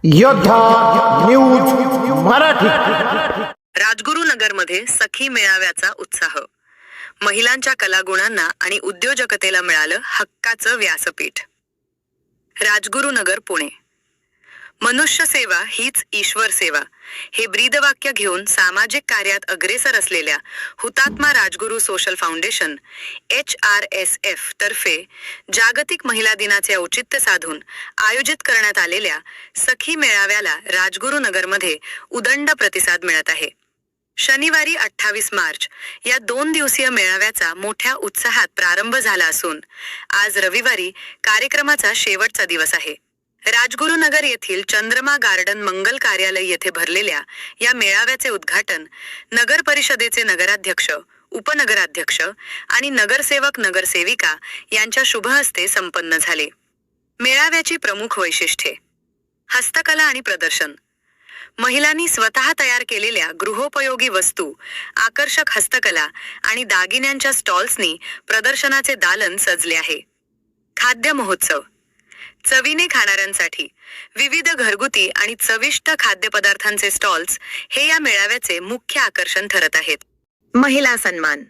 योद्धा न्यूज मराठी। राजगुरुनगरमध्ये सखी मेळाव्याचा उत्साह, महिलांच्या कलागुणांना आणि उद्योजकतेला मिळालं हक्काचं व्यासपीठ। राजगुरुनगर पुणे। मनुष्य सेवा हीच ईश्वर सेवा हे ब्रीदवाक्य घेऊन सामाजिक कार्यात अग्रेसर असलेल्या हुतात्मा राजगुरू सोशल फाउंडेशन HRSF तर्फे जागतिक महिला दिनाचे औचित्य साधून आयोजित करण्यात आलेल्या सखी मेळाव्याला राजगुरुनगरमध्ये उदंड प्रतिसाद मिळत आहे। शनिवारी 28 मार्च या 2 दिवसीय मेळाव्याचा मोठ्या उत्साहात प्रारंभ झाला असून आज रविवारी कार्यक्रमाचा शेवटचा दिवस आहे। राजगुरुनगर येथील चंद्रमा गार्डन मंगल कार्यालय येथे भरलेल्या या मेळाव्याचे उद्घाटन नगर परिषदेचे नगराध्यक्ष, उपनगराध्यक्ष आणि नगरसेवक नगरसेविका यांच्या शुभ हस्ते संपन्न झाले। मेळाव्याची प्रमुख वैशिष्ट्ये: हस्तकला आणि प्रदर्शन। महिलांनी स्वतः तयार केलेल्या गृहोपयोगी वस्तू, आकर्षक हस्तकला आणि दागिन्यांच्या स्टॉल्सनी प्रदर्शनाचे दालन सजले आहे। खाद्य महोत्सव। चवीने खाणाऱ्यांसाठी विविध घरगुती आणि चविष्ट खाद्यपदार्थांचे स्टॉल्स हे या मेळाव्याचे मुख्य आकर्षण ठरत आहेत। महिला सन्मान।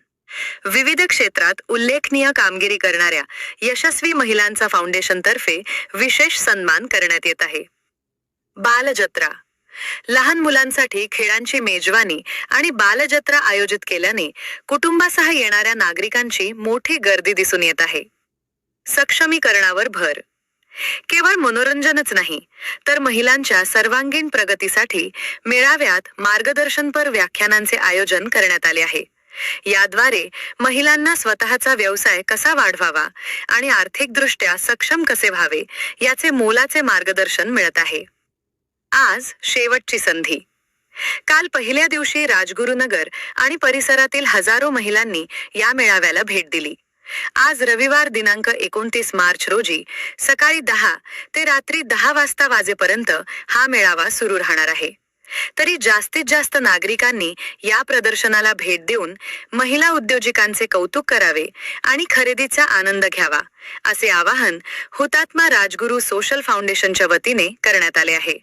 विविध क्षेत्रात उल्लेखनीय कामगिरी करणाऱ्या यशस्वी महिलांचा फाउंडेशन तर्फे विशेष सन्मान करण्यात येत आहे। बालजत्रा। लहान मुलांसाठी खेळांची मेजवानी आणि बालजत्रा आयोजित केल्याने कुटुंबासह येणाऱ्या नागरिकांची मोठी गर्दी दिसून येत आहे। सक्षमीकरणावर भर। केवळ मनोरंजनच नाही तर महिलांच्या सर्वांगीण प्रगतीसाठी मेळाव्यात मार्गदर्शनपर व्याख्यानांचे आयोजन करण्यात आले आहे। याद्वारे महिलांना स्वतःचा व्यवसाय कसा वाढवावा आणि आर्थिकदृष्ट्या सक्षम कसे व्हावे याचे मोलाचे मार्गदर्शन मिळत आहे। आज शेवटची संधी। काल पहिल्या दिवशी राजगुरुनगर आणि परिसरातील हजारो महिलांनी या मेळाव्याला भेट दिली। आज रविवार दिनांक 29 मार्च रोजी सकाळी 10 ते रात्री 10 वाजता वाजेपर्यंत हा मेळावा सुरू राहणार आहे। तरी जास्तीत जास्त नागरिकांनी या प्रदर्शनाला भेट देऊन महिला उद्योजकांचे कौतुक करावे आणि खरेदीचा आनंद घ्यावा असे आवाहन हुतात्मा राजगुरू सोशल फाउंडेशनच्या वतीने करण्यात आले आहे।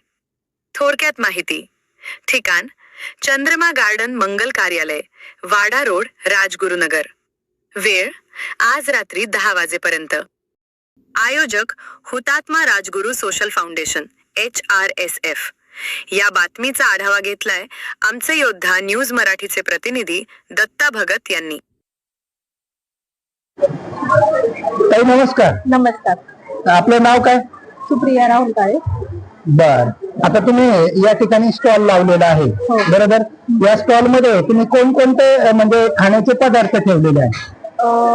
थोडक्यात माहिती। ठिकाण: चंद्रमा गार्डन मंगल कार्यालय, वाडा रोड, राजगुरुनगर। वेळ: आज रात्री 10 वाजेपर्यंत। आयोजक: हुतात्मा राजगुरू सोशल फाउंडेशन HRSF। या बातमीचा आढावा घेतलाय आमचे योद्धा न्यूज मराठीचे प्रतिनिधी दत्ता भगत यांनी। ताई नमस्कार। नमस्कार। आपलं नाव काय? सुप्रिया राहुल काळे। बर, आता तुम्ही या ठिकाणी स्टॉल लावलेला आहे, बरोबर? या स्टॉल मध्ये तुम्ही कोणकोणते म्हणजे खाण्याचे पदार्थ ठेवलेले आहेत?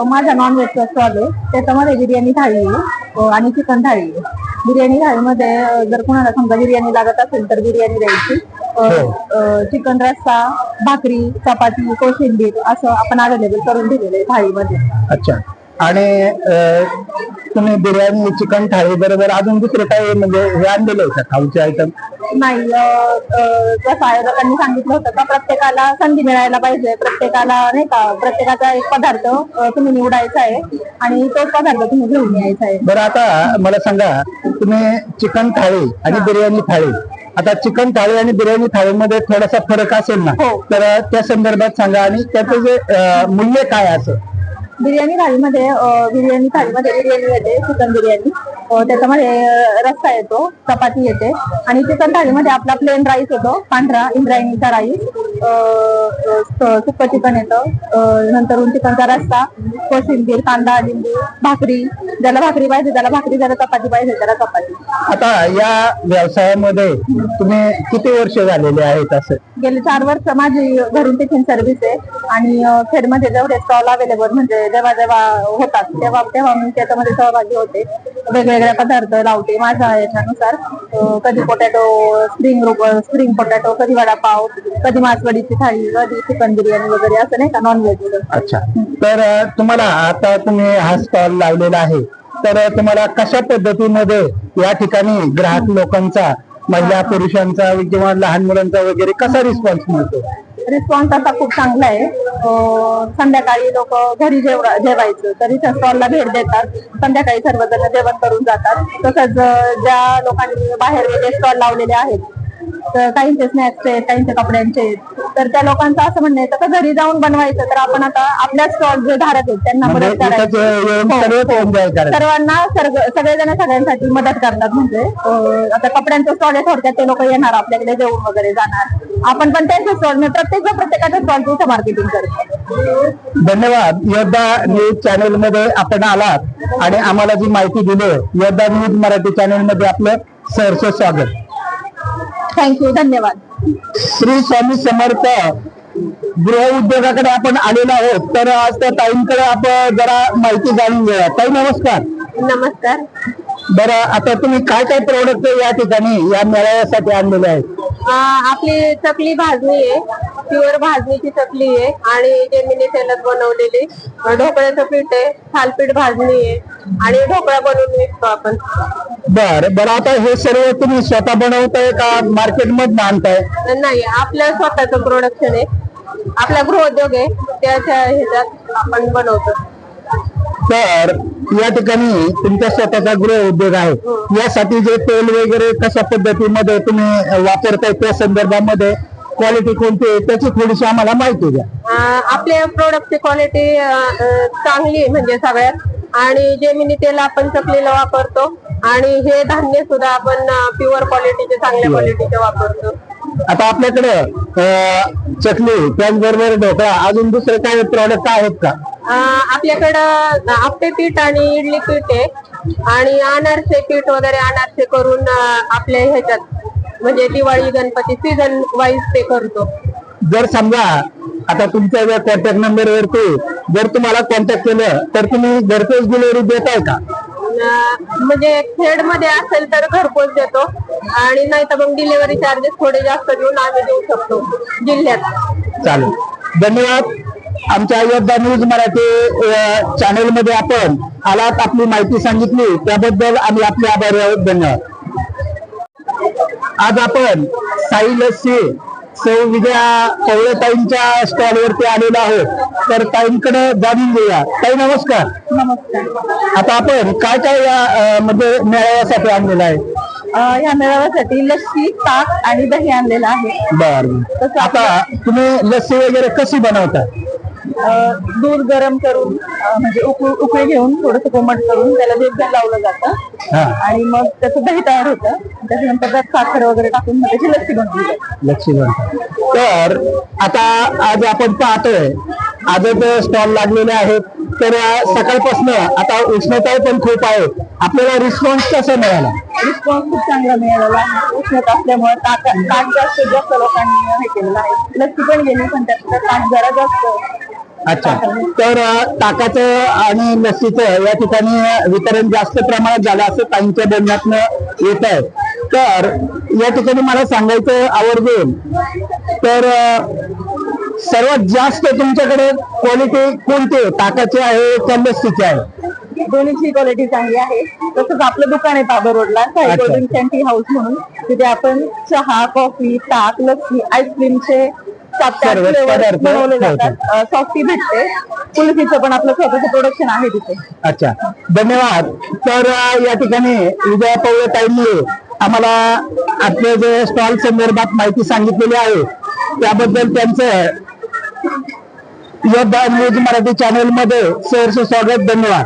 माझा नॉनव्हेजचा स्टॉल आहे, त्याच्यामध्ये बिर्याणी थाळी आहे आणि चिकन थाळी आहे। बिर्याणी थाळीमध्ये जर कोणाला समजा बिर्याणी लागत असेल तर बिर्याणी द्यायची, चिकन रस्सा, भाकरी, चपाती, कोशिंबीर असं आपण अवेलेबल करून दिलेलं आहे थाळीमध्ये। अच्छा, आणि तुम्ही बिर्याणी, चिकन थाळी बरोबर अजून दुसरे काही म्हणजे हे आणलेले आहे का खाऊचे आयटम? नाही, जसं आयोजकांनी सांगितलं होतं का प्रत्येकाला संधी मिळायला पाहिजे, प्रत्येकाला नाही का प्रत्येकाचा एक पदार्थ तुम्ही निवडायचा आहे आणि तोच पदार्थ तुम्ही घेऊन यायचा आहे। बरं, आता मला सांगा, तुम्ही चिकन थाळी आणि बिर्याणी थाळी, आता चिकन थाळी आणि बिर्याणी थाळीमध्ये थोडासा फरक असेल ना, तर त्या संदर्भात सांगा आणि त्याचं जे मूल्य काय असं? बिर्याणी थाळीमध्ये बिर्याणी येते, चिकन बिर्याणी, त्याच्यामध्ये रस्सा येतो, चपाती येते आणि चिकन थाळीमध्ये आपला प्लेन राईस येतो, पांढरा इंद्रायणीचा राईस, सुक्क चिकन येतं, नंतर चिकनचा रस्सा, कोशिंबीर, कांदा, लिंबू, भाकरी, ज्याला भाकरी पाहिजे त्याला भाकरी, ज्याला चपाती पाहिजे त्याला चपाती। आता या व्यवसायामध्ये तुम्ही किती वर्ष झालेले आहेत? असं गेले 4 वर्ष माझी घरून टिफिन सर्व्हिस आहे आणि खेडमध्ये जेवढे स्टॉल अवेलेबल म्हणजे जेव्हा होतात तेव्हा मी त्याच्यामध्ये सहभागी होते, वेगवेगळ्या पदार्थ लावते माझ्या याच्यानुसार, कधी पोटॅटो स्प्रिंग पोटॅटो, कधी वडापाव, कधी मासवडीची थाळी, कधी चिकन बिर्याणी वगैरे असं नाही का नॉनव्हेज। अच्छा, तर तुम्हाला आता तुम्ही हा स्टॉल लावलेला आहे, तर तुम्हाला कशा पद्धतीमध्ये या ठिकाणी ग्राहक लोकांचा, महिला पुरुषांचा किंवा लहान मुलांचा वगैरे कसा रिस्पॉन्स मिळतो? रिस्पॉन्स आता खूप चांगला आहे. संध्याकाळी लोक घरी जेवायचं तरी त्या स्टॉलला भेट देतात. संध्याकाळी सर्वजण जेवण करून जातात. तसंच ज्या लोकांनी बाहेर वेगळे स्टॉल लावलेले आहेत, तर काहींचे स्नॅक्सचे आहेत, काहींचे कपड्यांचे आहेत, तर त्या लोकांचं असं म्हणणं आहे तर घरी जाऊन बनवायचं, तर आपण आता आपल्या स्टॉल जे धारक आहेत त्यांना मदत करायची. सर्वांना सगळेजण सगळ्यांसाठी मदत करतात. म्हणजे आता कपड्यांचं स्टॉल आहे, थोडक्यात ते लोक येणार आपल्याकडे जेवून वगैरे जाणार. आपण पण त्यांचे स्टॉल प्रत्येकाच्या स्टॉलचं इथं मार्केटिंग करतो. धन्यवाद. योद्धा न्यूज चॅनल मध्ये आपण आलात आणि आम्हाला जी माहिती दिली, योद्धा न्यूज मराठी चॅनल मध्ये आपलं सहर्ष स्वागत. थँक्यू, धन्यवाद. श्री स्वामी समर्थ गृह उद्योगाकडे आपण आलेलो आहोत, तर आज त्या ताईंकडे आपण जरा माहिती जाणून घेऊया. ताई नमस्कार. नमस्कार. बरं, आता तुम्ही काय काय प्रोडक्ट या ठिकाणी या मेळाव्यासाठी आणलेले आहेत? आपली चकली भाजणी आहे, प्युअर भाजणीची चकली आहे आणि जेमिनी तेलात बनवलेली. ढोकळ्याचं पीठ आहे, थालपीठ भाजणी आहे आणि ढोकळा बनवून विकतो आपण. बरं, आता हे सर्व तुम्ही स्वतः बनवताय का मार्केट मधून आणताय? नाही, आपलं स्वतःचं प्रोडक्शन आहे. आपला गृहोद्योग आहे, त्याच्या ह्याच्यात आपण बनवतो. तर या ठिकाणी तुमचा स्वतःचा गृह उद्योग आहे, यासाठी जे तेल वगैरे कशा पद्धतीमध्ये तुम्ही वापरताय त्या संदर्भामध्ये क्वालिटी कोणती आहे त्याची थोडीशी आम्हाला माहिती द्या. आपल्या प्रोडक्टची क्वालिटी चांगली आहे म्हणजे सगळ्यात. आणि जेमिनी तेल आपण चकलीला वापरतो आणि हे धान्य सुद्धा आपण प्युअर क्वालिटीचे, चांगल्या क्वालिटीचे वापरतो. आता आपल्याकडे चकली त्याचबरोबर ढोकळा, अजून दुसरे काय प्रॉडक्ट आहेत का? आपल्याकडं आप्पे पीठ आणि इडली पीठ आहे आणि अनारसे पीठ वगैरे अनारसे करून आपल्या ह्याच्यात म्हणजे दिवाळी गणपती सीझन वाईज ते करतो. जर समजा आता तुमच्या कॉन्टॅक्ट नंबर वरती जर तुम्हाला कॉन्टॅक्ट केलं तर तुम्ही घरपोच डिलिव्हरी देताय का? म्हणजे खेड मध्ये असेल तर घरपोच देतो आणि नाही तर मग डिलिव्हरी चार्जेस थोडे जास्त देऊन आम्ही देऊ शकतो जिल्ह्यात. चालेल, धन्यवाद. आमच्या योद्धा न्यूज मराठी चॅनल मध्ये आपण आलात, आपली माहिती सांगितली त्याबद्दल आम्ही आपले आभारी आहोत. धन्यवाद. आज आपण साई लस्सी सौ विजया पवळेताईंच्या स्टॉल वरती आलेलो आहोत, तर ताईंकडे जाणून घेऊया. ताई नमस्कार. नमस्कार. आता आपण काय काय या म्हणजे मेळाव्यासाठी आणलेलं आहे? या मेळाव्यासाठी लस्सी, ताक आणि दही आणलेलं आहे. बरं, आता तुम्ही लस्सी वगैरे कशी बनवता? दूध गरम करून म्हणजे उकळी घेऊन थोडस कोमट करून त्याला दूध लावलं जातं आणि मग त्याचं दही तयार होतं. त्याच्यानंतर त्यात साखर वगैरे टाकून त्याची लस्सी बनवली जाते. लस्सी बनते. तर आता आज आपण पाहतोय आजच स्टॉल लागलेले आहेत, तर सकाळपासून आता उष्णता पण खूप आहे, आपल्याला रिस्पॉन्स कसा मिळाला? रिस्पॉन्स खूप चांगला मिळालेला आहे. उष्णता असल्यामुळे ताक जास्त लोकांनी हे केलेलं आहे. लस्सी पण गेली पण त्यात ताक जरा जास्त. अच्छा, तर ताकाचं आणि लस्सीचं या ठिकाणी वितरण जास्त प्रमाणात झालं असं ताईंच्या बोलण्यातनं येत आहे. तर या ठिकाणी मला सांगायचं आवर्जून, तर सर्वात जास्त तुमच्याकडे क्वालिटी कोणती आहे, ताकाची आहे का लस्सीची आहे? दोन्हीची क्वालिटी चांगली आहे. तसंच आपलं दुकान आहे बाबर रोडला साई कोल्ड्रिंक टी हाऊस म्हणून, तिथे आपण चहा, कॉफी, ताक, लस्सी, आईस्क्रीमचे पदार्थ बनवले जातात. सॉफ्टी भेटते, कुल्फीचं पण आपलं स्वतःचं प्रोडक्शन आहे तिथे. अच्छा, धन्यवाद. तर या ठिकाणी विजया पवळेताईंनी आम्हाला आपल्या जे स्टॉल संदर्भात माहिती सांगितलेली आहे त्याबद्दल त्यांचं योद्धा न्यूज मराठी चॅनल मध्ये सहर्ष स्वागत. धन्यवाद.